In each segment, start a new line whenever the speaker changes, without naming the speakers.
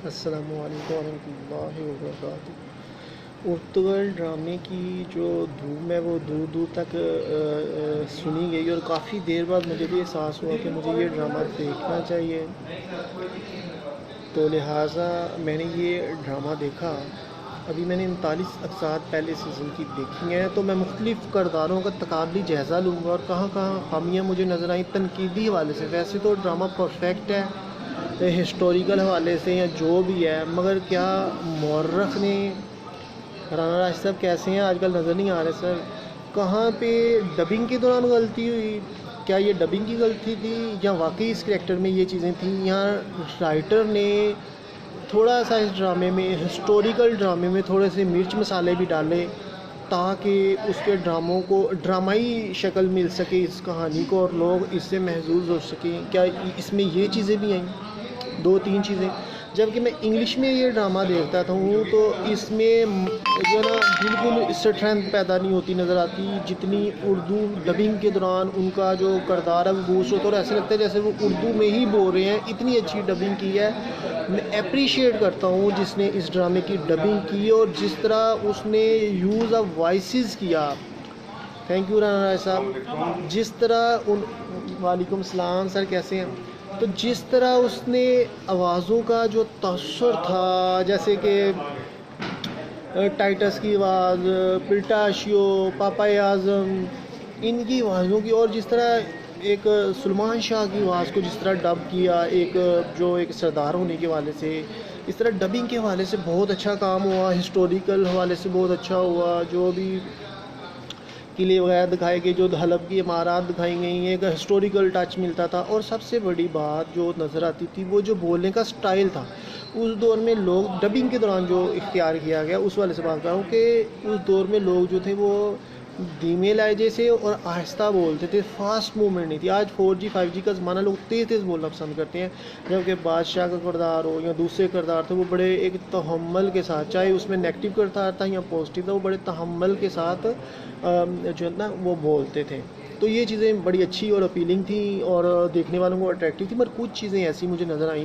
السلام علیکم ورحمۃ اللہ وبرکاتہ۔ پرتگال ڈرامے کی جو دھوم ہے وہ دور دور تک سنی گئی، اور کافی دیر بعد مجھے بھی احساس ہوا کہ مجھے یہ ڈرامہ دیکھنا چاہیے، تو لہٰذا میں نے یہ ڈرامہ دیکھا۔ ابھی میں نے 39 اقساط پہلے سیزن کی دیکھی ہیں، تو میں مختلف کرداروں کا تقابلی جائزہ لوں گا اور کہاں کہاں خامیاں مجھے نظر آئیں تنقیدی حوالے سے۔ ویسے تو ڈرامہ پرفیکٹ ہے ہسٹوریکل حوالے سے یا جو بھی ہے، مگر کیا مورخ نے رانا راج صاحب کیسے ہیں آج کل نظر نہیں آ رہے سر، کہاں پہ ڈبنگ کے دوران غلطی ہوئی؟ کیا یہ ڈبنگ کی غلطی تھی یا واقعی اس کریکٹر میں یہ چیزیں تھیں، یا رائٹر نے تھوڑا سا اس ڈرامے میں ہسٹوریکل ڈرامے میں تھوڑے سے مرچ مسالے بھی ڈالے تاکہ اس کے ڈراموں کو ڈرامائی شکل مل سکے اس کہانی کو اور لوگ اس سے محظوظ ہو سکیں؟ کیا اس میں یہ چیزیں بھی آئیں؟ دو تین چیزیں۔ جبکہ میں انگلش میں یہ ڈرامہ دیکھتا تھا تو اس میں جو ہے نا بالکل اسٹرینتھ پیدا نہیں ہوتی نظر آتی جتنی اردو ڈبنگ کے دوران ان کا جو کردار ہے وہ بوسٹ ہوتا ہے، اور ایسے لگتا ہے جیسے وہ اردو میں ہی بول رہے ہیں، اتنی اچھی ڈبنگ کی ہے۔ میں اپریشیٹ کرتا ہوں جس نے اس ڈرامے کی ڈبنگ کی اور جس طرح اس نے یوز آف وائسز کیا۔ تھینک یو رانا رائے صاحب۔ جس طرح وعلیکم السلام سر، کیسے ہیں؟ تو جس طرح اس نے آوازوں کا جو تاثر تھا، جیسے کہ ٹائٹس کی آواز، پلٹاشیو، پاپا اعظم، ان کی آوازوں کی، اور جس طرح ایک سلمان شاہ کی آواز کو جس طرح ڈب کیا ایک سردار ہونے کے حوالے سے، اس طرح ڈبنگ کے حوالے سے بہت اچھا کام ہوا، ہسٹوریکل حوالے سے بہت اچھا ہوا۔ جو بھی قلعے وغیرہ دکھائے گئے، جو حلب کی عمارات دکھائی گئی ہیں، ایک ہسٹوریکل ٹچ ملتا تھا۔ اور سب سے بڑی بات جو نظر آتی تھی وہ جو بولنے کا سٹائل تھا اس دور میں، لوگ ڈبنگ کے دوران جو اختیار کیا گیا اس والے سے بات کر رہا ہوں کہ اس دور میں لوگ جو تھے وہ دھیمے لہجے سے اور آہستہ بولتے تھے، فاسٹ موومنٹ نہیں تھی۔ آج 4G 5G کا زمانہ، لوگ تیز تیز بولنا پسند کرتے ہیں، جبکہ بادشاہ کا کردار ہو یا دوسرے کردار تھے وہ بڑے ایک تحمل کے ساتھ، چاہے اس میں نیگیٹو کردار تھا یا پازیٹیو تھا، وہ بڑے تحمل کے ساتھ جو ہے نا وہ بولتے تھے۔ تو یہ چیزیں بڑی اچھی اور اپیلنگ تھیں اور دیکھنے والوں کو اٹریکٹیو تھی، مگر کچھ چیزیں ایسی مجھے نظر آئیں،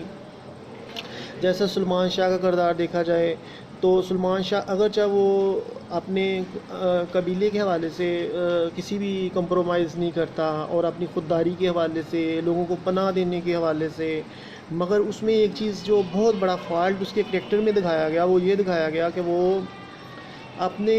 جیسا سلمان شاہ کا کردار دیکھا جائے تو سلمان شاہ اگرچہ وہ اپنے قبیلے کے حوالے سے کسی بھی کمپرومائز نہیں کرتا اور اپنی خودداری کے حوالے سے لوگوں کو پناہ دینے کے حوالے سے، مگر اس میں ایک چیز جو بہت بڑا فالٹ اس کے کریکٹر میں دکھایا گیا وہ یہ دکھایا گیا کہ وہ اپنے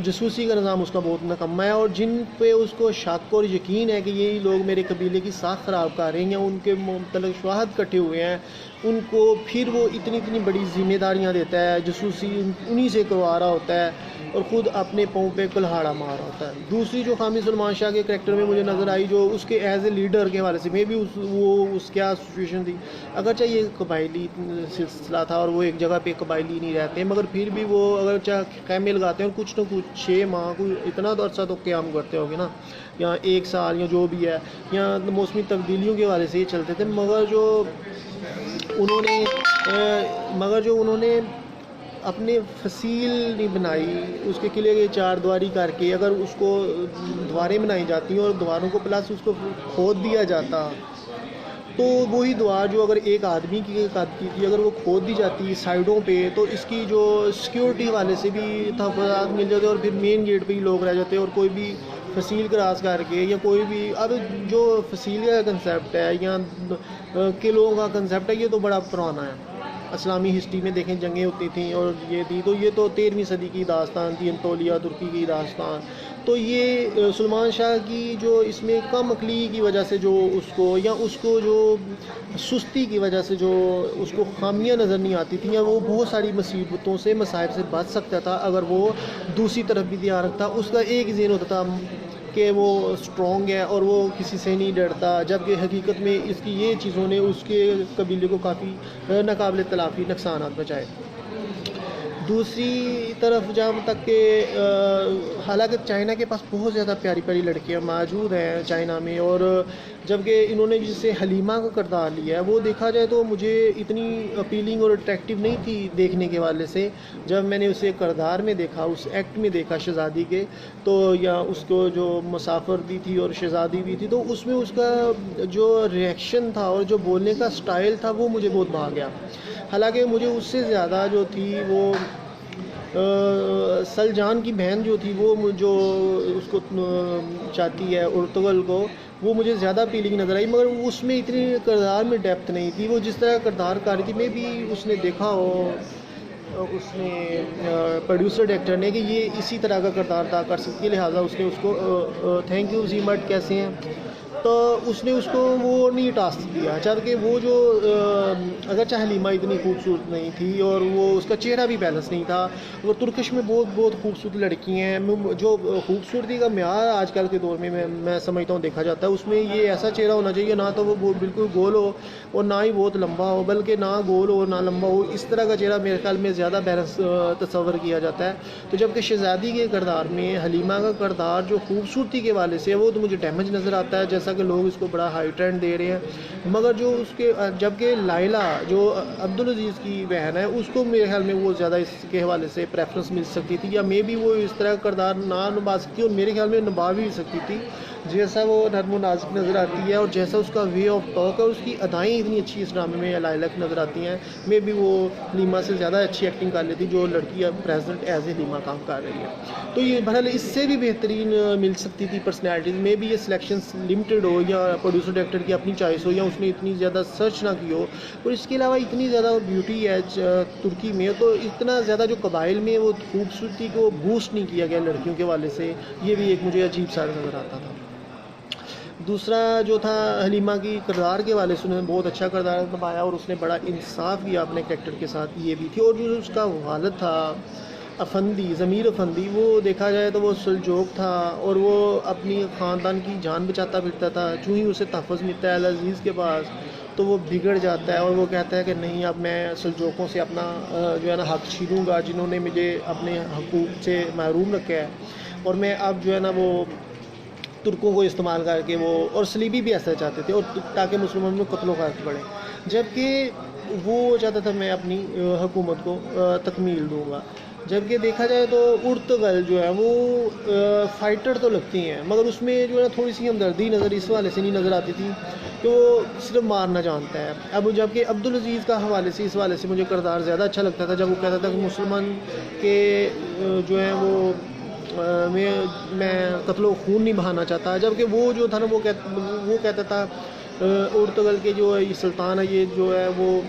جاسوسی کا نظام اس کا بہت نکمہ ہے، اور جن پہ اس کو شک اور یقین ہے کہ یہی لوگ میرے قبیلے کی ساکھ خراب کر رہے ہیں یا ان کے متعلق شواہد کٹھے ہوئے ہیں، ان کو پھر وہ اتنی بڑی ذمہ داریاں دیتا ہے، جاسوسی انہی سے کروا رہا ہوتا ہے اور خود اپنے پاؤں پہ کلہاڑا مار رہا ہوتا ہے۔ دوسری جو خامی سلمان شاہ کے کریکٹر میں مجھے نظر آئی، جو اس کے ایز اے لیڈر کے حوالے سے میں بھی اس کیا سچویشن تھی، اگرچہ یہ قبائلی سلسلہ تھا اور وہ ایک جگہ پہ قبائلی نہیں رہتے، مگر پھر بھی وہ اگرچہ خیمے لگاتے ہیں اور کچھ نہ کچھ 6 ماہ کوئی اتنا تو عرصہ تو قیام کرتے ہوگے نا، یا 1 سال یا جو بھی ہے، یا موسمی تبدیلیوں کے حوالے سے یہ چلتے تھے، مگر جو انہوں نے اپنے فصیل نہیں بنائی، اس کے قلعے کے 4 دیواری کر کے اگر اس کو دیواریں بنائی جاتی ہیں اور دیواروں کو پلس اس کو کھود دیا جاتا، تو وہی دیوار جو اگر ایک آدمی کی قد کی تھی اگر وہ کھود دی جاتی سائڈوں پہ، تو اس کی جو سیکیورٹی والے سے بھی تحفظات مل جاتے اور پھر مین گیٹ پہ ہی لوگ رہ جاتے، اور کوئی بھی فصیل کراس کر کے یا کوئی بھی، اب جو فصیل کا کنسیپٹ ہے یا قلعوں کا کنسیپٹ ہے یہ تو بڑا پرانا ہے، اسلامی ہسٹری میں دیکھیں جنگیں ہوتی تھیں اور یہ تھی، تو یہ تو 13ویں صدی کی داستان تھی، انطولیہ ترکی کی داستان۔ تو یہ سلمان شاہ کی جو اس میں کم عقلی کی وجہ سے جو اس کو جو سستی کی وجہ سے جو اس کو خامیاں نظر نہیں آتی تھیں، یا وہ بہت ساری مصیبتوں سے مصائب سے بچ سکتا تھا اگر وہ دوسری طرف بھی دھیان رکھتا، اس کا ایک ذہن ہوتا تھا کہ وہ اسٹرانگ ہے اور وہ کسی سے نہیں ڈرتا، جبکہ حقیقت میں اس کی یہ چیزوں نے اس کے قبیلے کو کافی ناقابل تلافی نقصانات پہنچائے۔ دوسری طرف جہاں تک کہ حالانکہ چائنا کے پاس بہت زیادہ پیاری پیاری لڑکیاں موجود ہیں چائنا میں، اور جبکہ انہوں نے جسے حلیمہ کا کردار لیا ہے وہ دیکھا جائے تو مجھے اتنی اپیلنگ اور اٹریکٹیو نہیں تھی دیکھنے کے حوالے سے، جب میں نے اسے کردار میں دیکھا، اس ایکٹ میں دیکھا شہزادی کے، تو یا اس کو جو مسافر بھی تھی اور شہزادی بھی تھی، تو اس میں اس کا جو ریئیکشن تھا اور جو بولنے کا سٹائل تھا وہ مجھے بہت بھا گیا۔ حالانکہ مجھے اس سے زیادہ جو تھی وہ سلجان کی بہن جو تھی وہ جو اس کو چاہتی ہے ارطغرل کو، وہ مجھے زیادہ اپیلنگ نظر آئی، مگر اس میں اتنی کردار میں ڈیپتھ نہیں تھی. وہ جس طرح کردار کر رہی تھی، میں بھی اس نے دیکھا ہو اس نے پروڈیوسر ڈائریکٹر نے کہ یہ اسی طرح کا کردار ادا کر سکتی ہے، لہٰذا اس نے اس کو تھینک یو زیمٹ کیسے ہیں، تو اس نے اس کو وہ نہیں ٹاسک دیا. جبکہ وہ جو اگرچہ حلیمہ اتنی خوبصورت نہیں تھی اور وہ اس کا چہرہ بھی بیلنس نہیں تھا. وہ ترکش میں بہت خوبصورت لڑکی ہیں، جو خوبصورتی کا معیار آج کل کے دور میں میں سمجھتا ہوں دیکھا جاتا ہے، اس میں یہ ایسا چہرہ ہونا چاہیے نہ تو وہ بالکل گول ہو اور نہ ہی بہت لمبا ہو، بلکہ نہ گول ہو نہ لمبا ہو. اس طرح کا چہرہ میرے خیال میں زیادہ بیلنس تصور کیا جاتا ہے. تو جبکہ شہزادی کے کردار میں حلیمہ کا کردار جو خوبصورتی کے حوالے سے ہے وہ تو مجھے ڈیمیج نظر آتا ہے، جیسا کہ لوگ اس کو بڑا ہائی ٹرینڈ دے رہے ہیں. مگر جو اس کے جبکہ لائلہ جو عبدالعزیز کی بہن ہے، اس کو میرے خیال میں وہ زیادہ اس کے حوالے سے پریفرنس مل سکتی تھی، یا مے بھی وہ اس طرح کا کردار نہ نبھا سکتی اور میرے خیال میں نبھا بھی سکتی تھی، جیسا وہ نرم و نازک نظر آتی ہے اور جیسا اس کا وے آف ٹاک ہے. اس کی ادائیں اتنی اچھی اس ڈرامے میں لائلہ کی نظر آتی ہیں، مے بھی وہ حلیمہ سے زیادہ اچھی ایکٹنگ کر لیتی جو لڑکی اب پریزنٹ ایز اے حلیمہ کام کر رہی ہے. تو یہ بہرحال اس سے بھی بہترین مل سکتی تھی پرسنالٹیز. میں بھی یہ سلیکشنس لمیٹڈ ہو یا پروڈیوسر ڈائریکٹر کی اپنی چوائس ہو یا اس نے اتنی زیادہ سرچ نہ کی ہو. اور اس کے علاوہ اتنی زیادہ بیوٹی ہے ترکی میں، تو اتنا زیادہ جو قبائل میں وہ خوبصورتی کو بوسٹ نہیں کیا گیا لڑکیوں کے حوالے سے، یہ بھی ایک مجھے عجیب سا نظر آتا تھا. دوسرا جو تھا حلیمہ کی کردار کے حوالے سے، انہوں نے بہت اچھا کردار نبھایا اور اس نے بڑا انصاف کیا اپنے کریکٹر کے ساتھ، یہ بھی تھی. اور جو اس کا والد تھا افندی، ضمیر افندی، وہ دیکھا جائے تو وہ سلجوق تھا اور وہ اپنی خاندان کی جان بچاتا پھرتا تھا. چوں ہی اسے تحفظ ملتا ہے العزیز کے پاس تو وہ بگڑ جاتا ہے اور وہ کہتا ہے کہ نہیں، اب میں سلجوقوں سے اپنا جو ہے نا حق چھینوں گا جنہوں نے مجھے اپنے حقوق سے محروم رکھا ہے، اور میں اب جو ہے نا وہ ترکوں کو استعمال کر کے وہ، اور صلیبی بھی ایسا چاہتے تھے، اور تاکہ مسلمانوں میں قتل و غارت بڑھے. جبکہ وہ چاہتا تھا میں اپنی حکومت کو تکمیل دوں گا. جبکہ دیکھا جائے تو ارطغرل جو ہے وہ فائٹر تو لگتی ہیں، مگر اس میں جو ہے تھوڑی سی ہمدردی نظر اس حوالے سے نہیں نظر آتی تھی کہ وہ صرف مارنا جانتا ہے. اب جبکہ عبدالعزیز کا حوالے سے اس حوالے سے مجھے کردار زیادہ اچھا لگتا تھا، جب وہ کہتا تھا کہ مسلمان کے جو ہیں وہ میں قتل و خون نہیں بہانا چاہتا. جبکہ وہ جو تھا نا وہ کہتا تھا ارطغرل کے جو سلطان ہے یہ جو ہے وہ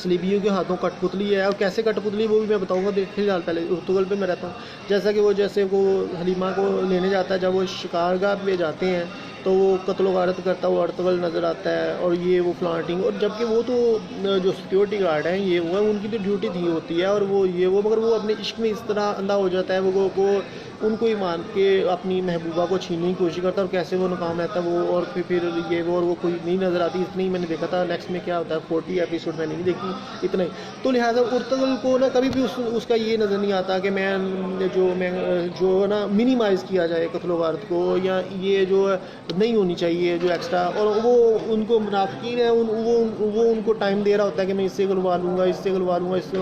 صلیبیوں کے ہاتھوں کٹ پتلی ہے. اور کیسے کٹ پتلی وہ بھی میں بتاؤں گا. فی الحال پہلے ارطغرل پہ میں رہتا ہوں. جیسے وہ حلیمہ کو لینے جاتا ہے، جب وہ شکارگاہ پہ جاتے ہیں تو وہ قتل و غارت کرتا ہوا ارطغرل نظر آتا ہے، اور یہ وہ فلانٹنگ. اور جبکہ وہ تو جو سیکیورٹی گارڈ ہیں یہ وہ ان کی تو ڈیوٹی تھی ہوتی ہے، اور وہ مگر وہ اپنے عشق میں اس طرح اندھا ہو جاتا ہے، وہ ان کو ہی مان کے اپنی محبوبہ کو چھیننے کی کوشش کرتا ہے، اور کیسے وہ ناکام رہتا ہے وہ. اور پھر یہ وہ، اور وہ کوئی نہیں نظر آتی. اتنی ہی میں نے دیکھا تھا. نیکسٹ میں کیا ہوتا ہے 40 ایپیسوڈ میں نہیں دیکھی اتنا ہی. تو لہٰذا ارطغرل کو نا کبھی بھی اس کا یہ نظر نہیں آتا کہ میں جو نا منیمائز کیا جائے قتل و غارت کو، یا یہ جو نہیں ہونی چاہیے جو ایکسٹرا. اور وہ ان کو منافقین ہیں، وہ ان کو ٹائم دے رہا ہوتا ہے کہ میں اس سے گلوا لوں گا، اس سے گلوا لوں گا، اس سے.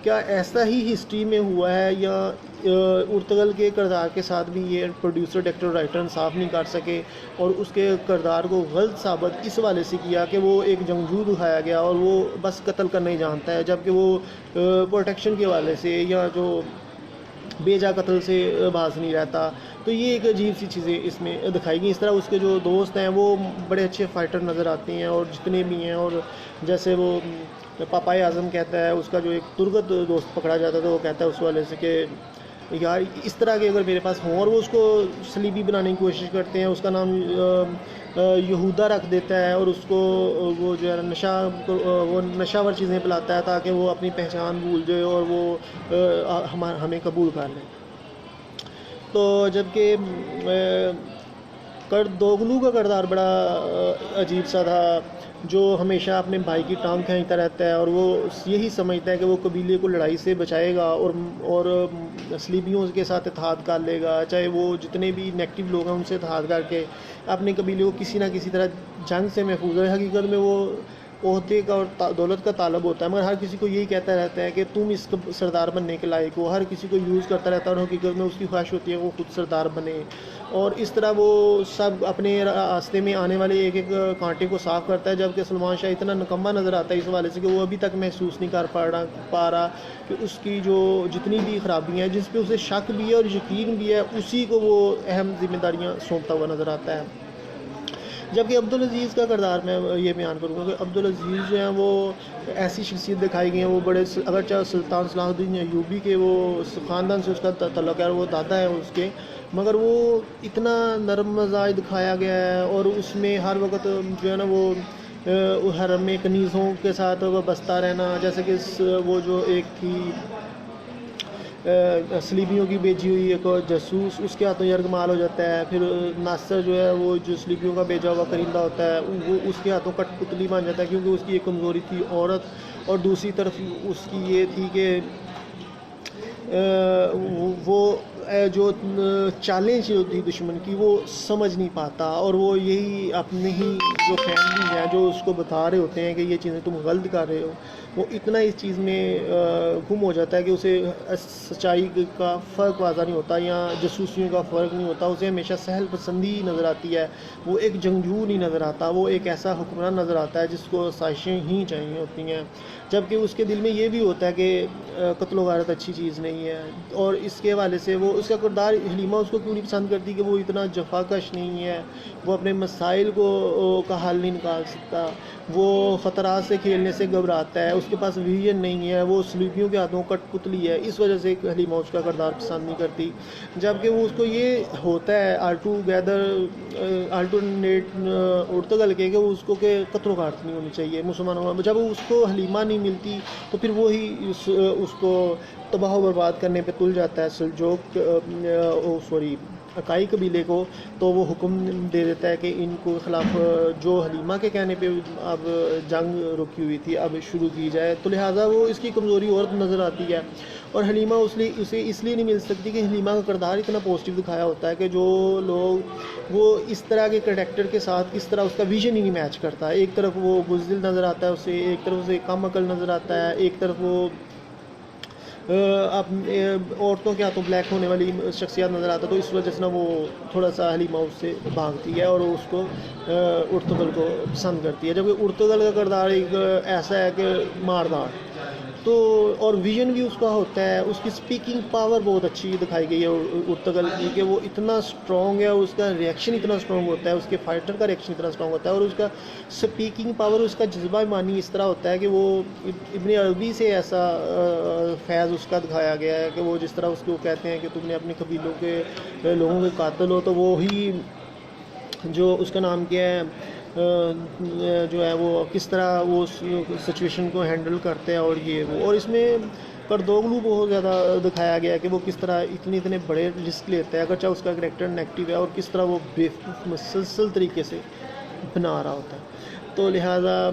کیا ایسا ہی ہسٹری میں ہوا ہے، یا ارطغرل کے کردار کے ساتھ بھی یہ پروڈیوسر ڈائریکٹر رائٹر انصاف نہیں کر سکے اور اس کے کردار کو غلط ثابت اس حوالے سے کیا کہ وہ ایک جنگجو دکھایا گیا اور وہ بس قتل کرنا ہی جانتا ہے، جبکہ وہ پروٹیکشن کے حوالے سے یا جو بیجا قتل سے باز نہیں رہتا. تو یہ ایک عجیب سی چیزیں اس میں دکھائی گئی. اس طرح اس کے جو دوست ہیں وہ بڑے اچھے فائٹر نظر آتے ہیں، اور جتنے بھی ہیں. اور جیسے وہ پاپائے اعظم کہتا ہے، اس کا جو ایک ترگت دوست پکڑا جاتا تھا، وہ کہتا ہے اس والے سے کہ یار اس طرح کے اگر میرے پاس ہوں، اور وہ اس کو صلیبی بنانے کی کوشش کرتے ہیں. اس کا نام یہودا رکھ دیتا ہے، اور اس کو وہ جو ہے نشہ ور چیزیں پلاتا ہے تاکہ وہ اپنی پہچان بھول جائے اور وہ ہمیں قبول کر لے. تو جبکہ دوغلو کا کردار بڑا عجیب سا تھا، جو ہمیشہ اپنے بھائی کی ٹانگ کھینچتا رہتا ہے، اور وہ یہی سمجھتا ہے کہ وہ قبیلے کو لڑائی سے بچائے گا اور صلیبیوں کے ساتھ اتحاد کر لے گا، چاہے وہ جتنے بھی نیگیٹو لوگ ہیں ان سے اتحاد کر کے اپنے قبیلے کو کسی نہ کسی طرح جنگ سے محفوظ ہے. حقیقت میں وہ عہدے کا اور دولت کا طالب ہوتا ہے، مگر ہر کسی کو یہی کہتا رہتا ہے کہ تم اس کا سردار بننے کے لائق ہو، ہر کسی کو یوز کرتا رہتا ہے اور حقیقت میں اس کی خواہش ہوتی ہے وہ خود سردار بنے، اور اس طرح وہ سب اپنے راستے میں آنے والے ایک ایک کانٹے کو صاف کرتا ہے، جبکہ سلمان شاہ اتنا نکمہ نظر آتا ہے اس حوالے سے کہ وہ ابھی تک محسوس نہیں کر پا رہا کہ اس کی جو جتنی بھی خرابیاں ہیں، جس پہ اسے شک بھی ہے اور یقین بھی ہے، اسی کو وہ اہم ذمہ داریاں سونپتا ہوا نظر آتا ہے۔ جبکہ عبدالعزیز کا کردار میں یہ بیان کروں گا کہ عبدالعزیز جو ہیں وہ ایسی شخصیت دکھائی گئی ہیں، وہ بڑے اگرچہ سلطان صلاح الدین ایوبی کے وہ خاندان سے اس کا تعلق ہے اور وہ دادا ہے اس کے، مگر وہ اتنا نرم مزاج دکھایا گیا ہے، اور اس میں ہر وقت جو ہے نا وہ حرم میں کنیزوں کے ساتھ وہ بستا رہنا، جیسے کہ وہ جو ایک تھی سلیبیوں کی بیچی ہوئی ایک جاسوس، اس کے ہاتھوں یرغمال ہو جاتا ہے، پھر ناصر جو ہے وہ جو سلیبیوں کا بھیجا ہوا کرندہ ہوتا ہے وہ اس کے ہاتھوں کٹ پتلی بن جاتا ہے، کیونکہ اس کی ایک کمزوری تھی عورت، اور دوسری طرف اس کی یہ تھی کہ وہ جو چیلنج ہوتی دشمن کی وہ سمجھ نہیں پاتا، اور وہ یہی اپنے ہی جو فیملی ہے جو اس کو بتا رہے ہوتے ہیں کہ یہ چیزیں تم غلط کر رہے ہو، وہ اتنا اس چیز میں گم ہو جاتا ہے کہ اسے سچائی کا فرق واضح نہیں ہوتا یا جاسوسیوں کا فرق نہیں ہوتا، اسے ہمیشہ سہل پسندی نظر آتی ہے، وہ ایک جنگجو نہیں نظر آتا، وہ ایک ایسا حکمران نظر آتا ہے جس کو سازشیں ہی چاہیے ہوتی ہیں، جبکہ اس کے دل میں یہ بھی ہوتا ہے کہ قتل و غارت اچھی چیز نہیں ہے، اور اس کے حوالے سے وہ اس کا کردار حلیمہ اس کو کیوں نہیں پسند کرتی کہ وہ اتنا جفاکش نہیں ہے، وہ اپنے مسائل کا حل نہیں نکال سکتا، وہ خطرات سے کھیلنے سے گھبراتا ہے، اس کے پاس ویژن نہیں ہے، وہ سلیبیوں کے ہاتھوں کٹ پتلی ہے، اس وجہ سے حلیمہ اس کا کردار پسند نہیں کرتی، جبکہ وہ اس کو یہ ہوتا ہے آلٹرنیٹ ارطغرل کے کہ اس کو کہ قتل و غارت نہیں ہونی چاہیے مسلمانوں، جب اس کو حلیمہ نہیں ملتی تو پھر وہی اس کو تباہ و برباد کرنے پہ تل جاتا ہے سلجوق اکائی قبیلے کو، تو وہ حکم دے دیتا ہے کہ ان کو خلاف جو حلیمہ کے کہنے پہ اب جنگ رکی ہوئی تھی اب شروع کی جائے، تو لہٰذا وہ اس کی کمزوری اور نظر آتی ہے، اور حلیمہ اسے اس لیے نہیں مل سکتی کہ حلیمہ کا کردار اتنا پازیٹیو دکھایا ہوتا ہے کہ جو لوگ وہ اس طرح کے کریکٹر کے ساتھ کس طرح اس کا ویژن ہی نہیں میچ کرتا، ایک طرف وہ بزدل نظر آتا ہے اسے، ایک طرف اسے کم عقل نظر آتا ہے، ایک طرف وہ عورتوں کے ہاتھوں بلیک ہونے والی شخصیات نظر آتا ہے، تو اس وجہ سے نا وہ تھوڑا سا حلیمہ اس سے بھاگتی ہے اور اس کو ارطغرل کو پسند کرتی ہے، جبکہ ارطغرل کا کردار ایک ایسا ہے کہ ماردار، تو اور ویژن بھی اس کا ہوتا ہے، اس کی سپیکنگ پاور بہت اچھی دکھائی گئی ہے ارطغرل کی کہ وہ اتنا اسٹرانگ ہے، اس کا ریئیکشن اتنا اسٹرانگ ہوتا ہے، اس کے فائٹر کا ریئیکشن اتنا اسٹرانگ ہوتا ہے، اور اس کا سپیکنگ پاور، اس کا جذبہ ایمانی اس طرح ہوتا ہے کہ وہ ابن عربی سے ایسا فیض اس کا دکھایا گیا ہے کہ وہ جس طرح اس کو کہتے ہیں کہ تم نے اپنے قبیلوں کے لوگوں کے قاتل ہو، تو وہی جو اس کا نام کیا ہے جو ہے وہ کس طرح وہ سچویشن کو ہینڈل کرتے ہیں، اور یہ وہ، اور اس میں کردوغلو بہت زیادہ دکھایا گیا ہے کہ وہ کس طرح اتنے بڑے رسک لیتا ہے، اگرچہ اس کا کریکٹر نیگیٹو ہے، اور کس طرح وہ بیوقوف مسلسل طریقے سے بنا رہا ہوتا ہے، تو لہٰذا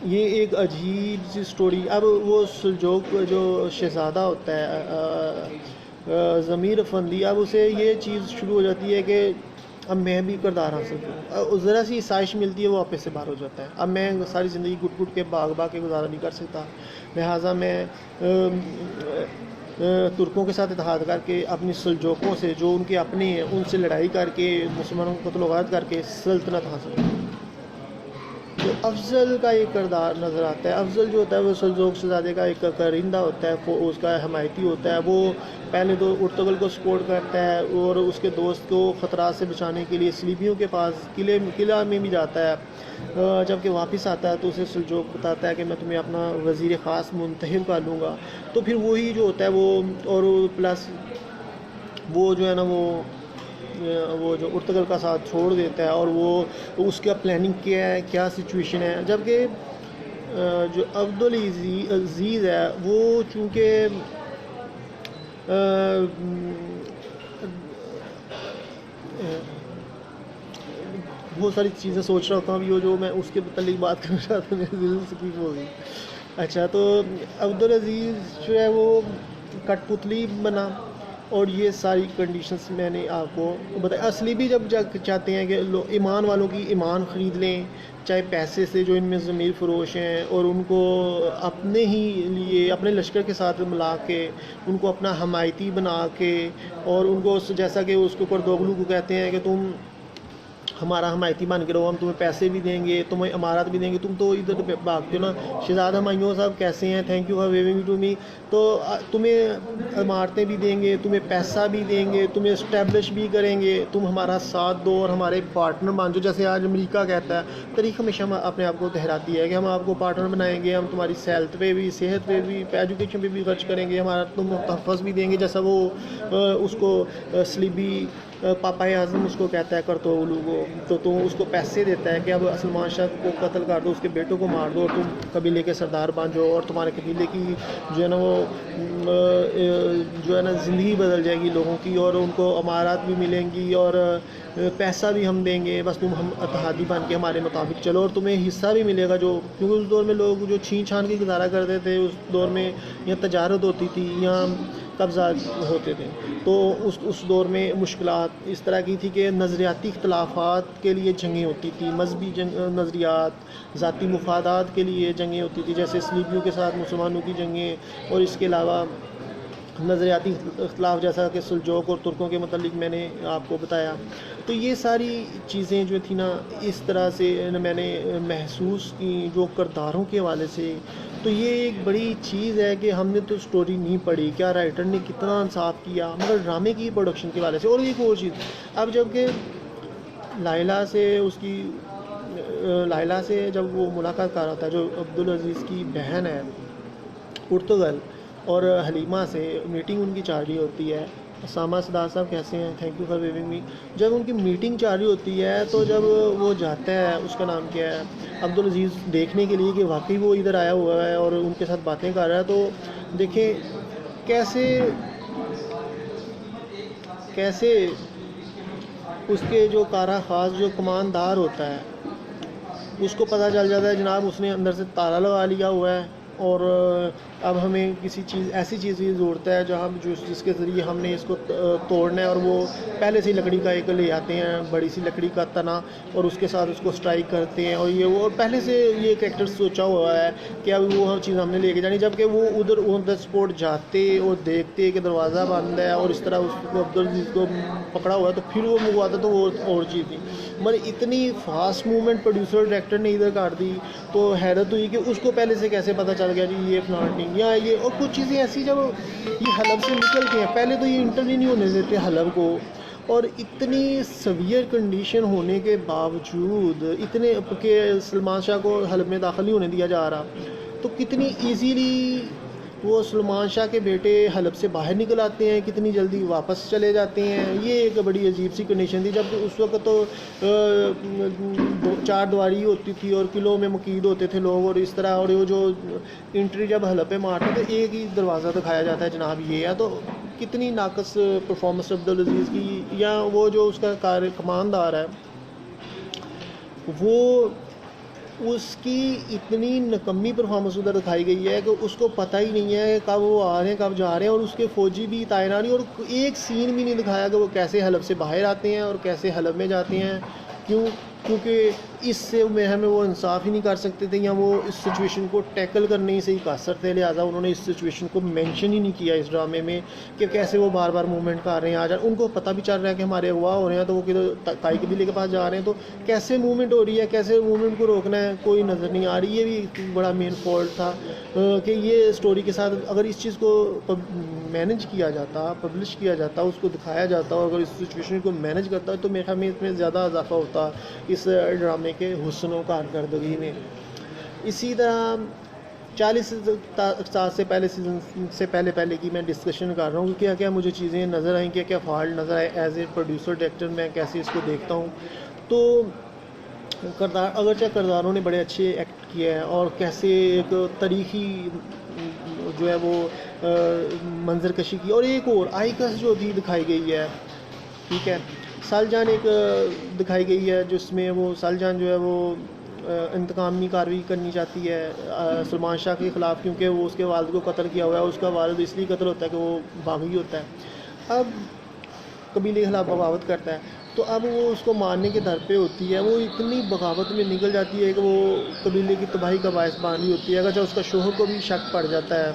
یہ ایک عجیب سی سٹوری۔ اب وہ سلجوق جو شہزادہ ہوتا ہے ضمیر افندی، اب اسے یہ چیز شروع ہو جاتی ہے کہ اب میں بھی کردار حاصل کروں، ذرا سی سائش ملتی ہے وہ واپس سے باہر ہو جاتا ہے، اب میں ساری زندگی گٹ گٹ کے بھاگ کے گزارا نہیں کر سکتا، لہٰذا میں ترکوں کے ساتھ اتحاد کر کے اپنی سلجوقوں سے جو ان کے اپنے ہیں ان سے لڑائی کر کے مسلمانوں کو قتل و غارت کر کے سلطنت حاصل کروں۔ تو افضل کا ایک کردار نظر آتا ہے، افضل جو ہوتا ہے وہ سلجوق شہزادے کا ایک کرندہ ہوتا ہے، اس کا حمایتی ہوتا ہے، وہ پہلے تو ارطغرل کو سپورٹ کرتا ہے اور اس کے دوست کو خطرات سے بچانے کے لیے سلیبیوں کے پاس قلعہ میں بھی جاتا ہے، جب کہ واپس آتا ہے تو اسے سلجوق بتاتا ہے کہ میں تمہیں اپنا وزیر خاص منتخب کر لوں گا، تو پھر وہی جو ہوتا ہے وہ، اور پلس وہ جو ہے نا وہ جو ارطغرل کا ساتھ چھوڑ دیتا ہے، اور وہ اس کا پلاننگ کیا ہے، کیا سچویشن ہے، جبکہ جو عبدالعزیز ہے وہ چونکہ بہت ساری چیزیں سوچ رہا ہوتا ہوں ابھی، جو میں اس کے متعلق بات کرنا چاہتا ہوں، میرے دل سے سکیپ ہو گئی۔ اچھا، تو عبدالعزیز جو ہے وہ کٹ پتلی بنا، اور یہ ساری کنڈیشنز میں نے آپ کو بتایا. اصلی بھی جب چاہتے ہیں کہ ایمان والوں کی ایمان خرید لیں چاہے پیسے سے جو ان میں ضمیر فروش ہیں, اور ان کو اپنے ہی لیے اپنے لشکر کے ساتھ ملا کے ان کو اپنا حمایتی بنا کے, اور ان کو جیسا کہ اس کے اوپر دوغلو کو کہتے ہیں کہ تم ہمارا حمایتی بن کے رہو, ہم تمہیں پیسے بھی دیں گے, تمہیں امارات بھی دیں گے, تم تو ادھر بھاگتے ہو نا. شہزاد ہمایوں صاحب کیسے ہیں, thank you for viewing to me. تو تمہیں عمارتیں بھی دیں گے, تمہیں پیسہ بھی دیں گے, تمہیں اسٹیبلش بھی کریں گے, تم ہمارا ساتھ دو اور ہمارے پارٹنر مان جو. جیسے آج امریکہ کہتا ہے, تاریخ ہمیشہ اپنے آپ کو دہراتی ہے کہ ہم آپ کو پارٹنر بنائیں گے, ہم تمہاری صحت پہ بھی, صحت پہ بھی, ایجوکیشن پہ بھی خرچ کریں گے, ہمارا تم تحفظ بھی دیں گے. جیسا وہ اس کو سلیبی پاپائے اعظم اس کو کہتا ہے کرتوغلو کو, تو اس کو پیسے دیتا ہے کہ اب سلمان شاہ کو قتل کر دو, اس کے بیٹوں کو مار دو, اور تم قبیلے کے سردار بن جاؤ, اور تمہارے قبیلے کی جو ہے نا وہ جو ہے نا زندگی بدل جائے گی لوگوں کی, اور ان کو امارات بھی ملیں گی اور پیسہ بھی ہم دیں گے, بس تم ہم اتحادی بن کے ہمارے مطابق چلو, اور تمہیں حصہ بھی ملے گا. جو کیونکہ اس دور میں لوگ جو چھین چھان کے گزارا کرتے تھے, اس دور میں یہاں تجارت ہوتی تھی, یہاں قبضات ہوتے تھے, تو اس دور میں مشکلات اس طرح کی تھی کہ نظریاتی اختلافات کے لیے جنگیں ہوتی تھی, مذہبی نظریات, ذاتی مفادات کے لیے جنگیں ہوتی تھی, جیسے سلیبیوں کے ساتھ مسلمانوں کی جنگیں, اور اس کے علاوہ نظریاتی اختلاف جیسا کہ سلجوق اور ترکوں کے متعلق میں نے آپ کو بتایا. تو یہ ساری چیزیں جو تھیں نا اس طرح سے میں نے محسوس کی جو کرداروں کے حوالے سے. تو یہ ایک بڑی چیز ہے کہ ہم نے تو سٹوری نہیں پڑھی, کیا رائٹر نے کتنا انصاف کیا, مگر ڈرامے کی پروڈکشن کے حوالے سے. اور ایک اور چیز, اب جب کہ لائلہ سے جب وہ ملاقات کر رہا تھا, جو عبدالعزیز کی بہن ہے پرتگال, اور حلیمہ سے میٹنگ ان کی چل رہی ہوتی ہے. اسامہ صدار صاحب کیسے ہیں, تھینک یو فار ویونگ می. جب ان کی میٹنگ چل رہی ہوتی ہے تو جب وہ جاتا ہے, اس کا نام کیا ہے, عبدالعزیز, دیکھنے کے لیے کہ واقعی وہ ادھر آیا ہوا ہے اور ان کے ساتھ باتیں کر رہا ہے, تو دیکھیں کیسے اس کے جو کارا خاص جو کماندار ہوتا ہے اس کو پتہ چل جاتا ہے جناب اس نے اندر سے تالا لگا لیا ہوا ہے, اور اب ہمیں کسی ایسی چیز کی ضرورت ہے جہاں جس کے ذریعے ہم نے اس کو توڑنا ہے. اور وہ پہلے سے ہی لکڑی کا ایک لے آتے ہیں, بڑی سی لکڑی کا تنا, اور اس کے ساتھ اس کو سٹرائک کرتے ہیں, اور وہ پہلے سے یہ کریکٹر سوچا ہوا ہے کہ اب وہ چیز ہم نے لے کے جانی. جبکہ وہ ادھر آن دا اسپاٹ جاتے اور دیکھتے کہ دروازہ بند ہے, اور اس طرح اس کو عبدالعزیز کو پکڑا ہوا ہے, تو پھر وہ منگواتا تو وہ اور چیز تھی. مگر اتنی فاسٹ موومنٹ پروڈیوسر ڈائریکٹر نے ادھر کر دی, تو حیرت ہوئی کہ اس کو پہلے سے کیسے پتہ چل گیا جی یہ فلانٹنگ یا یہ. اور کچھ چیزیں ایسی جب یہ حلب سے نکلتے ہیں, پہلے تو یہ انٹرویو نہیں ہونے دیتے حلب کو, اور اتنی سویئر کنڈیشن ہونے کے باوجود اتنے کہ سلمان شاہ کو حلب میں داخل نہیں ہونے دیا جا رہا, تو کتنی ایزیلی وہ سلمان شاہ کے بیٹے حلب سے باہر نکل آتے ہیں, کتنی جلدی واپس چلے جاتے ہیں. یہ ایک بڑی عجیب سی کنڈیشن تھی, جب اس وقت تو چار دیواری ہوتی تھی اور قلعوں میں مقید ہوتے تھے لوگ, اور اس طرح. اور وہ جو انٹری جب حلب پہ مارتے تو ایک ہی دروازہ دکھایا جاتا ہے جناب یہ ہے. تو کتنی ناقص پرفارمنس عبدالعزیز کی, یا وہ جو اس کا کماندار ہے وہ اس کی اتنی نکمی پرفارمنس ادھر دکھائی گئی ہے کہ اس کو پتہ ہی نہیں ہے کب وہ آ رہے ہیں کب جا رہے ہیں, اور اس کے فوجی بھی تعینات نہیں, اور ایک سین بھی نہیں دکھایا کہ وہ کیسے حلب سے باہر آتے ہیں اور کیسے حلب میں جاتے ہیں. کیونکہ اس سے ہمیں وہ انصاف ہی نہیں کر سکتے تھے, یا وہ اس سچویشن کو ٹیکل کرنے ہی صحیح قاصر تھے, لہٰذا انہوں نے اس سچویشن کو مینشن ہی نہیں کیا اس ڈرامے میں کہ کیسے وہ بار بار موومنٹ کر رہے ہیں. آ جائیں, ان کو پتہ بھی چل رہا ہے کہ ہمارے اغوا ہو رہے ہیں, تو وہ کدھر تائی قبیلے کے پاس جا رہے ہیں, تو کیسے موومنٹ ہو رہی ہے, کیسے موومنٹ کو روکنا ہے, کوئی نظر نہیں آ رہی. یہ بھی ایک بڑا مین فالٹ تھا کہ یہ اسٹوری کے ساتھ اگر اس چیز کو مینج کیا جاتا, پبلش کیا جاتا, اس کو دکھایا جاتا, اور اگر اس سچویشن کو مینج کرتا ہے تو میرے خیال میں اس میں زیادہ اضافہ ہوتا اس ڈرامے کے حسن و کارکردگی میں. اسی طرح 40 سال سے پہلے سیزن سے پہلے کی میں ڈسکشن کر رہا ہوں کہ کیا کیا مجھے چیزیں نظر آئیں, کیا کیا فالٹ نظر آئے ایز اے پروڈیوسر ڈائریکٹر, میں کیسے اس کو دیکھتا ہوں. تو اگرچہ کرداروں نے بڑے اچھے ایکٹ کیے ہیں, اور کیسے ایک تاریخی جو ہے وہ منظر کشی کی, اور ایک اور آئیکس جو بھی دکھائی گئی ہے, ٹھیک ہے. سالجان ایک دکھائی گئی ہے جس میں وہ سالجان جو ہے وہ انتقامی کارروائی کرنی چاہتی ہے سلمان شاہ کے خلاف, کیونکہ وہ اس کے والد کو قتل کیا ہوا ہے. اس کا والد اس لیے قتل ہوتا ہے کہ وہ باغی ہوتا ہے. اب قبیلے کے خلاف بغاوت کرتا ہے، تو اب وہ اس کو مارنے کے در پہ ہوتی ہے، وہ اتنی بغاوت میں نکل جاتی ہے کہ وہ قبیلے کی تباہی کا باعث بن رہی ہوتی ہے، اگرچہ اس کا شوہر کو بھی شک پڑ جاتا ہے۔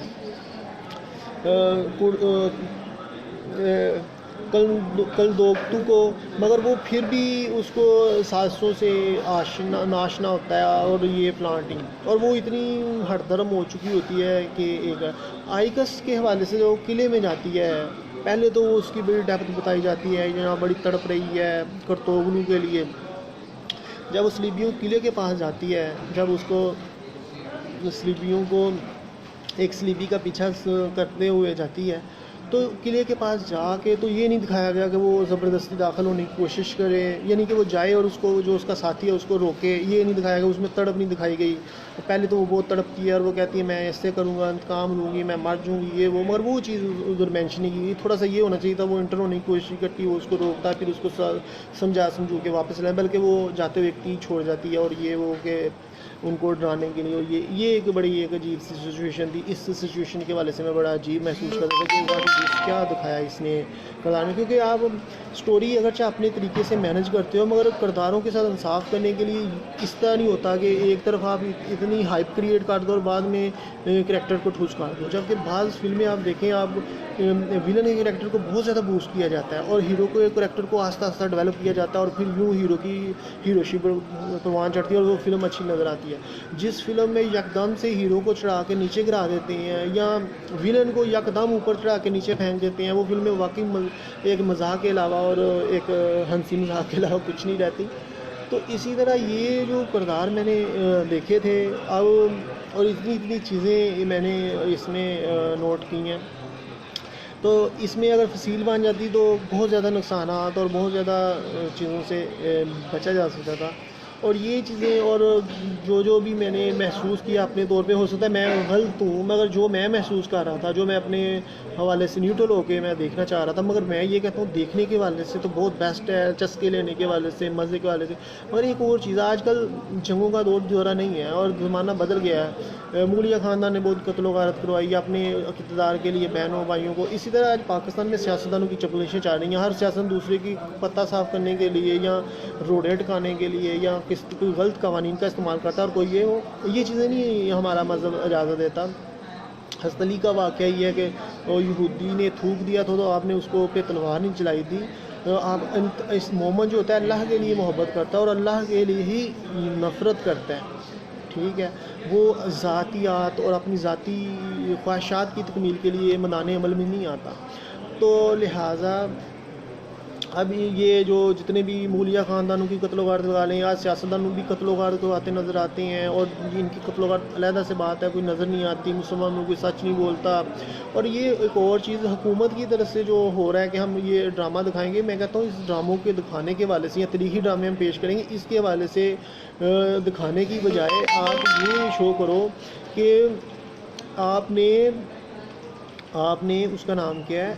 کل دوگتو کو، مگر وہ پھر بھی اس کو سازشوں سے ناشنا ہوتا ہے، اور یہ پلانٹنگ، اور وہ اتنی ہر درم ہو چکی ہوتی ہے کہ ایک آئیکس کے حوالے سے جو قلعے میں جاتی ہے، پہلے تو اس کی بڑی ڈیپتھ بتائی جاتی ہے، یہاں بڑی تڑپ رہی ہے کرتوگلو کے لیے۔ جب وہ سلیبیوں قلعے کے پاس جاتی ہے، جب اس کو سلیبیوں کو ایک سلیبی کا پیچھا کرتے ہوئے جاتی ہے، تو قلعے کے پاس جا کے تو یہ نہیں دکھایا گیا کہ وہ زبردستی داخل ہونے کی کوشش کرے، یعنی کہ وہ جائے اور اس کو جو اس کا ساتھی ہے اس کو روکے، یہ نہیں دکھایا گیا، اس میں تڑپ نہیں دکھائی گئی۔ پہلے تو وہ بہت تڑپتی ہے اور وہ کہتی ہے میں ایسے کروں گا، انتقام لوں گی، میں مر جوں گی، یہ وہ، مگر وہ چیز ادھر مینشن نہیں کی۔ تھوڑا سا یہ ہونا چاہیے تھا، وہ انٹر ہونے کی کوشش کرتی، وہ اس کو روکتا، پھر اس کو سمجھو کے واپس لائے، بلکہ وہ جاتے ہوئے ایک چھوڑ جاتی ہے، اور یہ وہ کہ ان کو ڈرانے کے لیے، اور یہ ایک بڑی ایک عجیب سی سچویشن تھی۔ اس سچویشن کے والے سے میں بڑا عجیب محسوس کرتا تھا کہ کیا دکھایا اس نے کردار میں، کیونکہ آپ سٹوری اگرچہ اپنے طریقے سے مینج کرتے ہو، مگر کرداروں کے ساتھ انصاف کرنے کے لیے اس طرح نہیں ہوتا کہ ایک طرف آپ اتنی ہائپ کریٹ کر دو اور بعد میں کریکٹر کو ٹھوس کر دو، جبکہ بعض فلمیں آپ دیکھیں، آپ ویلن کے کریکٹر کو بہت زیادہ بوسٹ کیا جاتا ہے، اور ہیرو کو کریکٹر کو آہستہ آہستہ ڈیولپ کیا جاتا ہے، اور پھر یوں ہیرو کی ہیروشی پر پروان چڑھتی ہے اور وہ فلم اچھی نظر آتی ہے۔ جس فلم میں یکدم سے ہیرو کو چڑھا کے نیچے گرا دیتے ہیں، یا ویلن کو یکدم اوپر چڑھا کے نیچے پھینک دیتے ہیں، وہ فلم میں واقعی ایک مزاح کے علاوہ اور ایک ہنسی مذاق کے علاوہ کچھ نہیں رہتی۔ تو اسی طرح یہ جو کردار میں نے دیکھے تھے اب، اور اتنی چیزیں میں نے اس میں نوٹ کی ہیں، تو اس میں اگر فصیل بن جاتی تو بہت زیادہ نقصانات اور بہت زیادہ چیزوں سے بچا جا سکتا تھا۔ اور یہ چیزیں اور جو بھی میں نے محسوس کیا اپنے طور پہ، ہو سکتا ہے میں غلط ہوں، مگر جو میں محسوس کر رہا تھا، جو میں اپنے حوالے سے نیوٹرل ہو کے میں دیکھنا چاہ رہا تھا، مگر میں یہ کہتا ہوں دیکھنے کے حوالے سے تو بہت بیسٹ ہے، چسکے لینے کے حوالے سے، مزے کے حوالے سے۔ مگر ایک اور چیز، آج کل جنگوں کا دورہ نہیں ہے اور زمانہ بدل گیا ہے۔ مغلیہ خاندان نے بہت قتل و غارت کروائی اپنے اقتدار کے لیے بہنوں بھائیوں کو، اسی طرح آج پاکستان میں سیاستدانوں کی چپلیشیں چل رہی ہیں، ہر سیاست دوسرے کی پتہ صاف کرنے کے لیے یا روڈیں ٹکانے کے لیے یا کوئی غلط قوانین کا استعمال کرتا ہے، اور کوئی یہ چیزیں نہیں ہمارا مذہب اجازت دیتا۔ حضرت علی کا واقعہ یہ ہے کہ یہودی نے تھوک دیا تھا تو آپ نے اس کو پہ تلوار نہیں چلائی تھی۔ آپ اس مومن جو ہوتا ہے اللہ کے لیے محبت کرتا ہے اور اللہ کے لیے ہی نفرت کرتا ہے، ٹھیک ہے، وہ ذاتیات اور اپنی ذاتی خواہشات کی تکمیل کے لیے میدان عمل میں نہیں آتا۔ تو لہٰذا اب یہ جو جتنے بھی مغلیہ خاندانوں کی قتل و غارت لگا لیں، آج سیاستدانوں بھی قتل و غارت کرواتے نظر آتے ہیں، اور ان کی قتل و غارت علیحدہ سے بات ہے، کوئی نظر نہیں آتی، مسلمانوں کوئی سچ نہیں بولتا۔ اور یہ ایک اور چیز حکومت کی طرف سے جو ہو رہا ہے کہ ہم یہ ڈرامہ دکھائیں گے، میں کہتا ہوں اس ڈراموں کے دکھانے کے حوالے سے، یا تاریخی ڈرامے ہم پیش کریں گے، اس کے حوالے سے دکھانے کی بجائے آپ یہ شو کرو کہ آپ نے اس کا نام کیا ہے،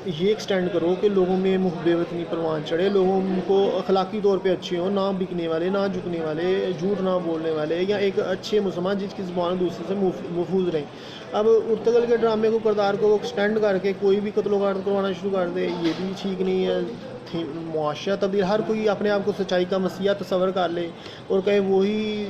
یہ ایکسٹینڈ کرو کہ لوگوں میں محب وطنی پروان چڑھے، لوگوں کو اخلاقی طور پہ اچھے ہوں، نہ بکنے والے، نہ جھکنے والے، جھوٹ نہ بولنے والے، یا ایک اچھے مسلمان جس کی زبان دوسرے سے محفوظ رہیں۔ اب ارطغرل کے ڈرامے کو، کردار کو ایکسٹینڈ کر کے کوئی بھی قتل و غارت کروانا شروع کر دے، یہ بھی ٹھیک نہیں ہے۔ معاشرہ تبدیل، ہر کوئی اپنے آپ کو سچائی کا مسیحا تصور کر لے اور کہے وہی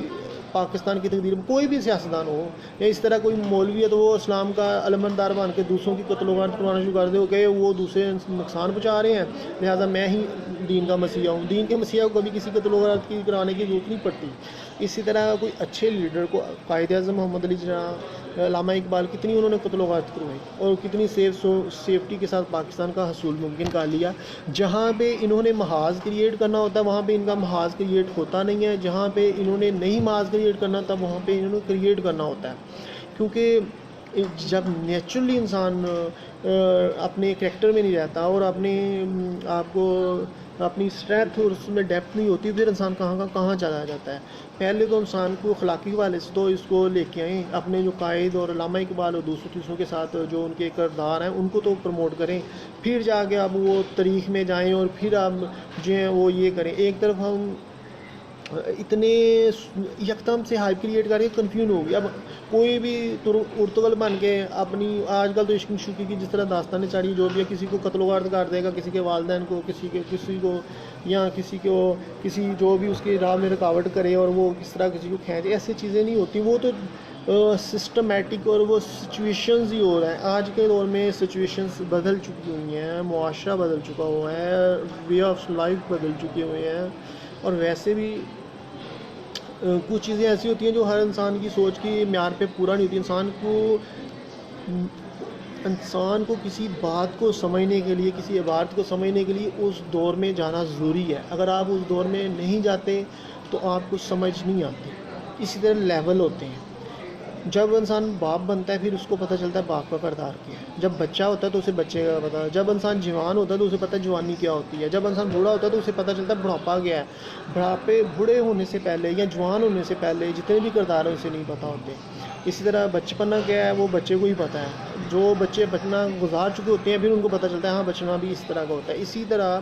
پاکستان کی تقدیر، کوئی بھی سیاستدان ہو یا اس طرح کوئی مولوی ہے تو وہ اسلام کا علمبردار بن کے دوسروں کی قتل و غارت کروانا شروع کر دے، وہ کہے وہ دوسرے نقصان پہنچا رہے ہیں، لہٰذا میں ہی دین کا مسیحا ہوں۔ دین کے مسیحا کو کبھی کسی قتل و غارت کی کرانے کی ضرورت نہیں پڑتی۔ اسی طرح کوئی اچھے لیڈر کو، قائد اعظم محمد علی جناح، علامہ اقبال، کتنی انہوں نے قتل و غارت کروائی اور کتنی سیفٹی کے ساتھ پاکستان کا حصول ممکن کر لیا۔ جہاں پہ انہوں نے محاذ کریٹ کرنا ہوتا ہے وہاں پہ ان کا محاذ کریٹ ہوتا نہیں ہے، جہاں پہ انہوں نے نہیں محاذ کریٹ کرنا تھا وہاں پہ انہوں نے کریٹ کرنا ہوتا ہے، کیونکہ جب نیچرلی انسان اپنے کریکٹر میں نہیں رہتا اور اپنے آپ کو اپنی اسٹرینتھ اور اس میں ڈیپتھ نہیں ہوتی، پھر انسان کہاں چلا جاتا ہے۔ پہلے تو انسان کو اخلاقی والے سے تو اس کو لے کے آئیں، اپنے جو قائد اور علامہ اقبال اور دوسروں کے ساتھ جو ان کے کردار ہیں ان کو تو پروموٹ کریں، پھر جا کے اب وہ تاریخ میں جائیں اور پھر اب جو ہیں وہ یہ کریں۔ ایک طرف ہم اتنے یکدم سے ہائپ کریٹ کر کے کنفیوز ہو گیا. اب کوئی بھی ارتغل بن کے اپنی آج کل تو عشق شوقی کی جس طرح داستانیں چاڑی جو بھی ہے, کسی کو قتل و غارت کر دے گا, کسی کے والدین کو, کسی کو یا کسی جو بھی اس کی راہ میں رکاوٹ کرے اور وہ کس طرح کسی کو کھینچے, ایسی چیزیں نہیں ہوتی. وہ تو سسٹمیٹک اور وہ سچویشنز ہی ہو رہا ہے. آج کے دور میں سچویشنز بدل چکی ہوئی ہیں, معاشرہ بدل چکا ہوا ہے, وے آف لائف بدل چکے ہوئے ہیں. اور ویسے بھی کچھ چیزیں ایسی ہوتی ہیں جو ہر انسان کی سوچ کی معیار پہ پورا نہیں ہوتی. انسان کو کسی بات کو سمجھنے کے لیے, کسی عبارت کو سمجھنے کے لیے اس دور میں جانا ضروری ہے. اگر آپ اس دور میں نہیں جاتے تو آپ کو سمجھ نہیں آتی. اسی طرح لیول ہوتے ہیں. جب انسان باپ بنتا ہے پھر اس کو پتہ چلتا ہے باپ کا کردار کیا ہے. جب بچہ ہوتا ہے تو اسے بچے کا پتہ. جب انسان جوان ہوتا ہے تو اسے پتہ ہے جوانی کیا ہوتی ہے. جب انسان بوڑھا ہوتا ہے تو اسے پتہ چلتا ہے بڑھاپا کیا ہے. بوڑھے ہونے سے پہلے یا جوان ہونے سے پہلے جتنے بھی کردار ہیں اسے نہیں پتہ ہوتے. اسی طرح بچپنا کیا ہے وہ بچے کو ہی پتہ ہے. جو بچے بچپنا گزار چکے ہوتے ہیں پھر ان کو پتہ چلتا ہے ہاں بچپنا بھی اس طرح کا ہوتا ہے. اسی طرح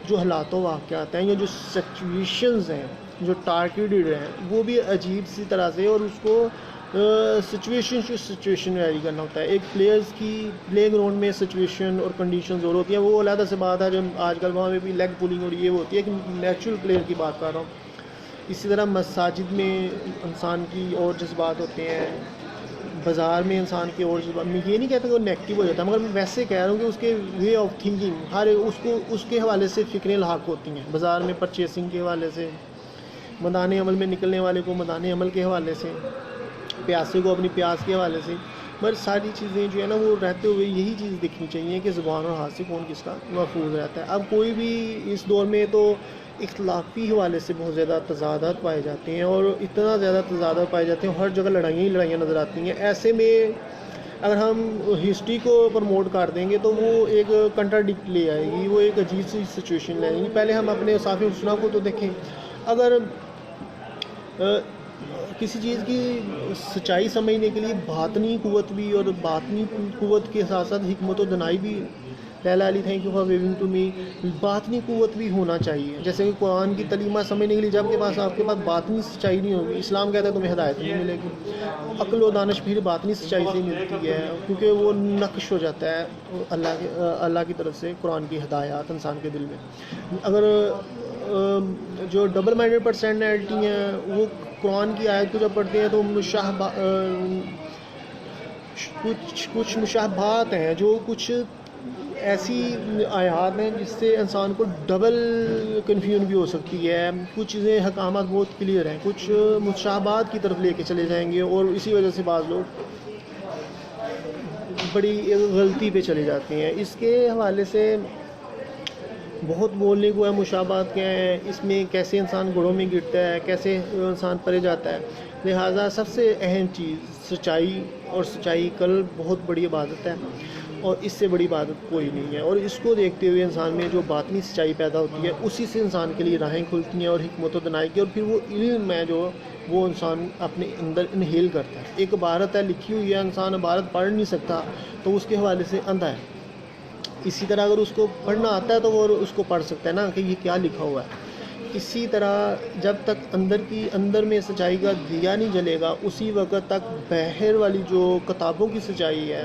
جو حالات و واقعات ہیں یا جو سچویشنز ہیں جو ٹارگیٹڈ ہیں وہ بھی عجیب سی طرح سے, اور اس کو سچویشن ٹو سچویشن ویری کرنا ہوتا ہے. ایک پلیئرز کی پلے گراؤنڈ میں سچویشن اور کنڈیشنز اور ہوتی ہیں, وہ علیحدہ سے بات ہے. جو آج کل وہاں میں بھی لیگ پولنگ اور یہ ہوتی ہے, ایک نیچرل پلیئر کی بات کر رہا ہوں. اسی طرح مساجد میں انسان کی اور جذبات ہوتے ہیں, بازار میں انسان کے اور جذبات. میں یہ نہیں کہتا کہ وہ نیگیٹو ہو جاتا ہے, مگر میں ویسے کہہ رہا ہوں کہ اس کے وے آف تھنکنگ ہر اس کے حوالے سے فکریں لاحق ہوتی ہیں. بازار میں پرچیسنگ کے حوالے سے, میدان عمل میں نکلنے والے کو میدان عمل کے حوالے سے, پیاسے کو اپنی پیاس کے حوالے سے. مگر ساری چیزیں جو ہے نا وہ رہتے ہوئے یہی چیز دیکھنی چاہیے کہ زبان اور ہاتھ سے کون کس کا محفوظ رہتا ہے. اب کوئی بھی اس دور میں تو اختلافی حوالے سے بہت زیادہ تضادات پائے جاتے ہیں, اور اتنا زیادہ تضادات پائے جاتے ہیں, ہر جگہ لڑائیاں ہی لڑائیاں نظر آتی ہیں. ایسے میں اگر ہم ہسٹری کو پروموٹ کر دیں گے تو وہ ایک کنٹراڈکٹ لے آئے گی, وہ ایک عجیب سی سچویشن لے آئے گی. پہلے ہم اپنے صافی حسنہ کو تو دیکھیں. اگر کسی چیز کی سچائی سمجھنے کے لیے باطنی قوت بھی, اور باطنی قوت کے ساتھ ساتھ حکمت و دنائی بھی, Laila Ali thank you for viewing to me, باطنی قوت بھی ہونا چاہیے. جیسے کہ قرآن کی تعلیمات سمجھنے کے لیے جب آپ کے پاس باطنی سچائی نہیں ہوگی, اسلام کہتا ہے تمہیں ہدایت نہیں ملے گی. عقل و دانش پھر باطنی سچائی سے ملتی ہے, کیونکہ وہ نقش ہو جاتا ہے اللہ کی طرف سے قرآن کی ہدایات انسان کے دل میں. اگر جو ڈبل مائنڈیڈ پرسنالٹی ہیں وہ قرآن کی آیت کو جب پڑھتے ہیں تو کچھ مشابہات ہیں, جو کچھ ایسی آیات ہیں جس سے انسان کو ڈبل کنفیوژن بھی ہو سکتی ہے. کچھ چیزیں حکامات بہت کلیئر ہیں, کچھ مشابہات کی طرف لے کے چلے جائیں گے, اور اسی وجہ سے بعض لوگ بڑی غلطی پہ چلے جاتے ہیں. اس کے حوالے سے بہت بولنے کو ہے. مشابہات کیا ہیں, اس میں کیسے انسان گڑھوں میں گرتا ہے, کیسے انسان پرے جاتا ہے. لہٰذا سب سے اہم چیز سچائی, اور سچائی کل بہت بڑی عبادت ہے, اور اس سے بڑی عبادت کوئی نہیں ہے. اور اس کو دیکھتے ہوئے انسان میں جو باطنی سچائی پیدا ہوتی ہے اسی سے انسان کے لیے راہیں کھلتی ہیں, اور حکمت و دنائی کی, اور پھر وہ علم ہے جو وہ انسان اپنے اندر انہیل کرتا ہے. ایک عبارت ہے لکھی ہوئی ہے, انسان عبارت پڑھ نہیں سکتا تو اس کے حوالے سے اندھا ہے. اسی طرح اگر اس کو پڑھنا آتا ہے تو وہ اس کو پڑھ سکتا ہے نا کہ یہ کیا لکھا ہوا ہے. اسی طرح جب تک اندر میں سچائی کا دیا نہیں جلے گا, اسی وقت تک باہر والی جو کتابوں کی سچائی ہے,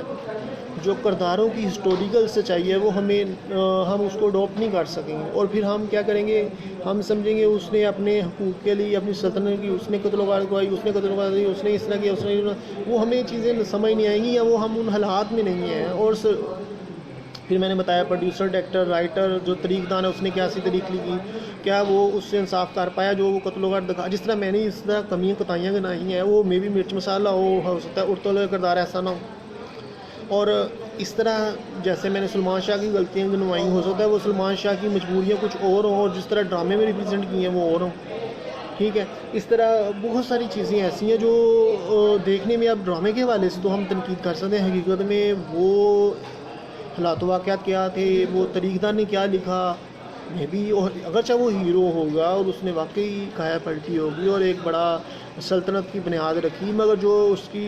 جو کرداروں کی ہسٹوریکل سچائی ہے, وہ ہم اس کو اڈاپٹ نہیں کر سکیں گے. اور پھر ہم کیا کریں گے, ہم سمجھیں گے اس نے اپنے حقوق کے لیے اپنی سلطنت کی, اس نے قتل و غارت کروائی, اس نے قتل و غارت کی, اس نے اس طرح کیا, اس نے وہ ہمیں چیزیں سمجھ نہیں آئیں گی, یا وہ ہم ان حالات میں نہیں ہیں. اور پھر میں نے بتایا پروڈیوسر, ڈائریکٹر, رائٹر, جو طریق دان ہے اس نے کیسی طریق لی کی, کیا وہ اس سے انصاف کر پایا جو وہ قتل و غارت دکھا. جس طرح میں نے اس طرح کمیاں کوتاہیاں گنائی ہیں, وہ میں بھی مرچ مسالہ ہو سکتا ہے ارطغرل کردار ایسا نہ ہو. اور اس طرح جیسے میں نے سلمان شاہ کی غلطیاں گنوائی, ہو سکتا ہے وہ سلمان شاہ کی مجبوریاں کچھ اور ہوں, اور جس طرح ڈرامے میں ریپرزینٹ کی ہیں وہ اور ہوں. ٹھیک ہے. اس طرح بہت ساری چیزیں ایسی ہیں جو دیکھنے میں اب ڈرامے کے حوالے سے تو ہم تنقید کر سکتے ہیں, حقیقت میں وہ حالات و واقعات کیا تھے, وہ طریق دان نے کیا لکھا, میں بھی اگرچہ وہ ہیرو ہوگا اور اس نے واقعی کایا پلٹی ہوگی اور ایک بڑا سلطنت کی بنیاد رکھی, مگر جو اس کی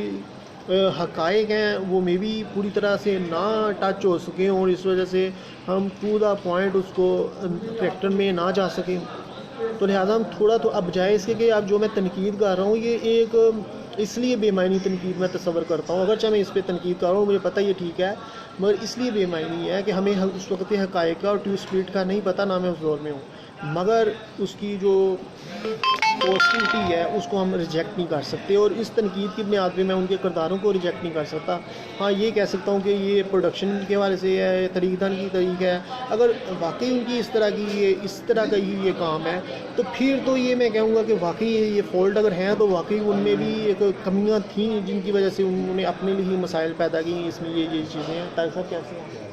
حقائق ہیں وہ میں بھی پوری طرح سے نہ ٹچ ہو سکیں, اور اس وجہ سے ہم ٹو دا پوائنٹ اس کو کریکٹر میں نہ جا سکیں. تو لہٰذا ہم تھوڑا تو اب جائے اس کے کہ اب جو میں تنقید کر رہا ہوں یہ ایک اس لیے بے معنی تنقید میں تصور کرتا ہوں، اگرچہ میں اس پہ تنقید کر رہا ہوں مجھے پتہ یہ ٹھیک ہے، مگر اس لیے بے معنی ہے کہ ہمیں اس وقت حقائق کا اور ٹو اسپرٹ کا نہیں پتہ، نہ میں اس دور میں ہوں، مگر اس کی جو پازیٹیوٹی ہے اس کو ہم ریجیکٹ نہیں کر سکتے، اور اس تنقید کی بنیاد پہ میں ان کے کرداروں کو ریجیکٹ نہیں کر سکتا۔ ہاں یہ کہہ سکتا ہوں کہ یہ پروڈکشن کے حوالے سے ہے، طریق دان کی طریق ہے، اگر واقعی ان کی اس طرح کا ہی یہ کام ہے تو پھر تو یہ میں کہوں گا کہ واقعی یہ فالٹ اگر ہیں تو واقعی ان میں بھی ایک کمیاں تھیں جن کی وجہ سے انہوں نے اپنے لیے ہی مسائل پیدا کی، اس میں یہ چیزیں ہیں۔ طارق صاحب کیسے ہیں؟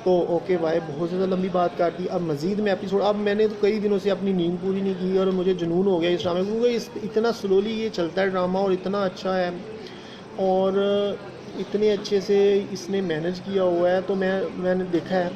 تو اوکے بھائی، بہت زیادہ لمبی بات کر دی، اب مزید میں ایپیسوڈ، اب میں نے تو کئی دنوں سے اپنی نیند پوری نہیں کی اور مجھے جنون ہو گیا اس ڈرامے، کیونکہ اتنا سلولی یہ چلتا ہے ڈرامہ اور اتنا اچھا ہے اور اتنے اچھے سے اس نے مینیج کیا ہوا ہے، تو میں نے دیکھا ہے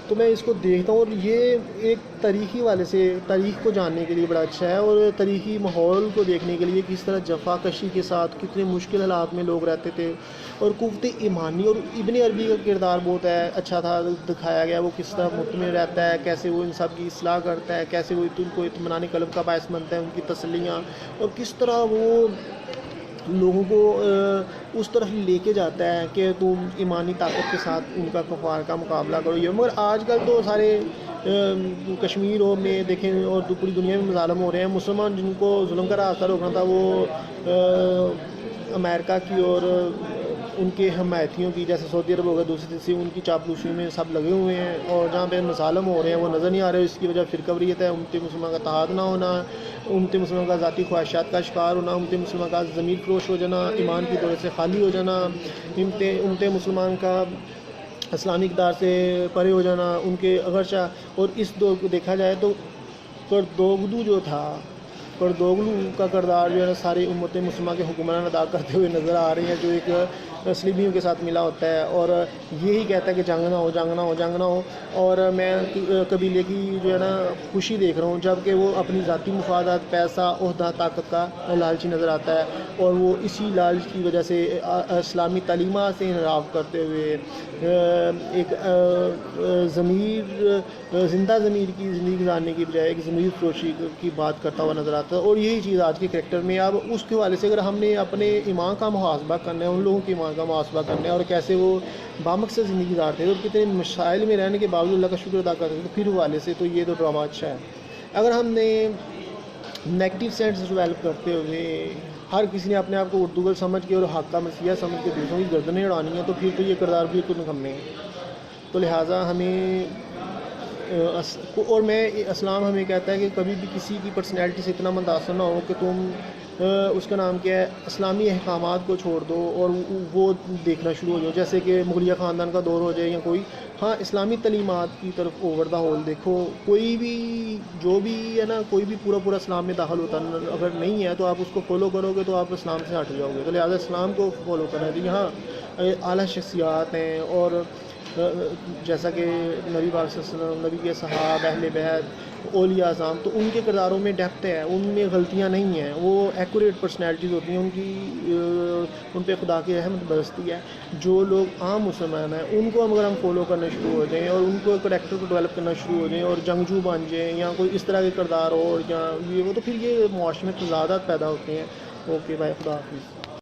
تو میں اس کو دیکھتا ہوں، اور یہ ایک تاریخی والے سے تاریخ کو جاننے کے لیے بڑا اچھا ہے، اور تاریخی ماحول کو دیکھنے کے لیے کس طرح جفا کشی کے ساتھ کتنے مشکل حالات میں لوگ رہتے تھے، اور قوت ایمانی، اور ابن عربی کا کردار بہت اچھا تھا دکھایا گیا، وہ کس طرح مطمئن رہتا ہے، کیسے وہ ان سب کی اصلاح کرتا ہے، کیسے وہ ان کو اطمینان قلب کا باعث بنتا ہے، ان کی تسلیاں، اور کس طرح وہ لوگوں کو اس طرف لے کے جاتا ہے کہ تم ایمانی طاقت کے ساتھ ان کا کفار کا مقابلہ کرو۔ یہ مگر آج کل تو سارے کشمیر میں دیکھیں اور پوری دنیا میں مظالم ہو رہے ہیں، مسلمان جن کو ظلم کا راستہ روکنا تھا وہ امریکہ کی اور ان کے حمایتیوں کی، جیسے سعودی عرب ہو گیا، دوسری تیسری، ان کی چاپلوسی میں سب لگے ہوئے ہیں، اور جہاں پہ مظالم ہو رہے ہیں وہ نظر نہیں آ رہے، اس کی وجہ فرقہ واریت ہے، امت مسلمہ کا اتحاد نہ ہونا، امت مسلمہ کا ذاتی خواہشات کا شکار ہونا، امت مسلمہ کا ضمیر فروش ہو جانا، ایمان کی دولت سے خالی ہو جانا، امت مسلمان کا اسلامی اقدار سے پرے ہو جانا، ان کے اگرچہ، اور اس دور کو دیکھا جائے تو کردوگلو جو تھا، کردوگلو کا کردار جو ہے ساری امت مسلمہ کے حکمران ادا کرتے ہوئے نظر آ رہے ہیں، جو ایک سلیبیوں کے ساتھ ملا ہوتا ہے اور یہی کہتا ہے کہ جنگ نہ ہو، جنگ نہ ہو، جنگ نہ ہو، اور میں قبیلے کی جو ہے نا خوشی دیکھ رہا ہوں، جبکہ وہ اپنی ذاتی مفادات، پیسہ، عہدہ، طاقت کا لالچی نظر آتا ہے، اور وہ اسی لالچ کی وجہ سے اسلامی تعلیمات سے انحراف کرتے ہوئے ایک زندہ ضمیر کی زندگی گزارنے کی بجائے ایک ضمیر فروشی کی بات کرتا ہوا نظر آتا ہے، اور یہی چیز آج کے کریکٹر میں۔ اب اس کے حوالے سے اگر ہم نے اپنے ایمان کا محاسبہ کرنا ہے، ان لوگوں کے ایمان کا محاسبہ کرنا ہے اور کیسے وہ بامقصد زندگی گزارتے ہیں اور کتنے مسائل میں رہنے کے باوجود اللہ کا شکر ادا کرتے ہیں، تو پھر حوالے سے تو یہ تو ڈرامہ اچھا ہے۔ اگر ہم نے نیگیٹو سینس ڈیولپ کرتے ہوئے ہر کسی نے اپنے آپ کو اردو سمجھ کے اور حق کا مسیحا سمجھ کے دوسروں کی گردنیں اڑانی ہیں، تو پھر تو یہ کردار بالکل نکمے ہیں۔ تو لہٰذا ہمیں اور میں اسلام ہمیں کہتا ہے کہ کبھی بھی کسی کی پرسنالٹی سے اتنا متاثر نہ ہو کہ تم اس کا نام کیا ہے اسلامی احکامات کو چھوڑ دو اور وہ دیکھنا شروع ہو جاؤ، جیسے کہ مغلیہ خاندان کا دور ہو جائے یا کوئی، ہاں اسلامی تعلیمات کی طرف اوور دا ہول دیکھو، کوئی بھی جو بھی ہے نا، کوئی بھی پورا اسلام میں داخل ہوتا اگر نہیں ہے تو آپ اس کو فالو کرو گے تو آپ اسلام سے ہٹ جاؤ گے، تو لہٰذا اسلام کو فالو کرنا چاہیے۔ یہاں اعلیٰ شخصیات ہیں، اور جیسا کہ نبی پاک صلی اللہ علیہ وسلم، نبی کے صحابہ، اہل بیت، اولیاء اعظام، تو ان کے کرداروں میں ڈیپتھ ہے، ان میں غلطیاں نہیں ہیں، وہ ایکوریٹ پرسنالٹیز ہوتی ہیں، ان کی ان پہ خدا کی رحمت برستی ہے۔ جو لوگ عام مسلمان ہیں ان کو اگر ہم فالو کرنا شروع ہو جائیں اور ان کو کریکٹر کو ڈیولپ کرنا شروع ہو جائیں اور جنگجو بن جائیں یا کوئی اس طرح کے کردار ہو یا یہ وہ، تو پھر یہ معاشرے میں تضادات پیدا ہوتے ہیں۔ اوکے بھائی، خدا حافظ۔